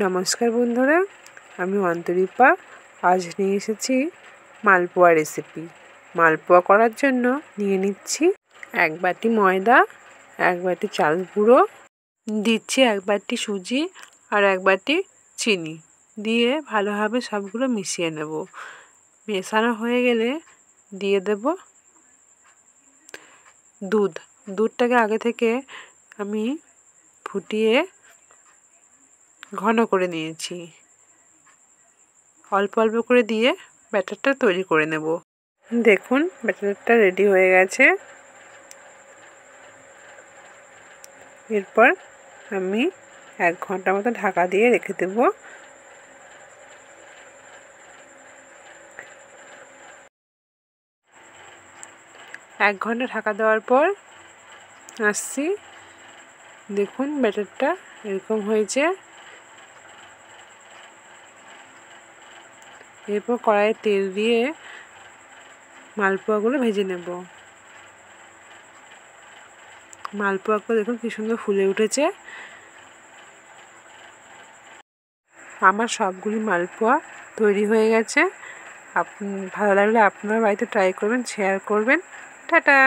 নমস্কার বন্ধুরা, আমি অন্তরীপা। আজ নিয়ে এসেছি মালপোয়া রেসিপি। মালপোয়া করার জন্য নিয়ে নিচ্ছি 1 বাটি ময়দা, 1 বাটি চাল গুঁড়ো, দিচ্ছি 1 বাটি সুজি আর 1 বাটি চিনি দিয়ে ভালোভাবে সবগুলো মিশিয়ে নেব। মেশানো হয়ে গেলে দিয়ে দেব দুধটাকে আগে থেকে আমি ফুটিয়ে ঘন করে নিয়েছি। অল্প অল্প করে দিয়ে ব্যাটারটা তৈরি করে নেব। দেখুন ব্যাটারটা রেডি হয়ে গেছে। এরপর আমি 1 ঘন্টা মতো ঢাকা দিয়ে রেখে দেব। এক ঘন্টা ঢাকা দেওয়ার পর আসছি। দেখুন ব্যাটারটা এরকম হয়েছে। এরপর কড়াইয়ে তেল দিয়ে মালপোয়াগুলো ভেজে নেব। মালপোয়াগুলো দেখুন কি সুন্দর ফুলে উঠেছে। আমার সবগুলি মালপোয়া তৈরি হয়ে গেছে। ভালো লাগলে আপনার বাড়িতে ট্রাই করবেন, শেয়ার করবেন। টাটা।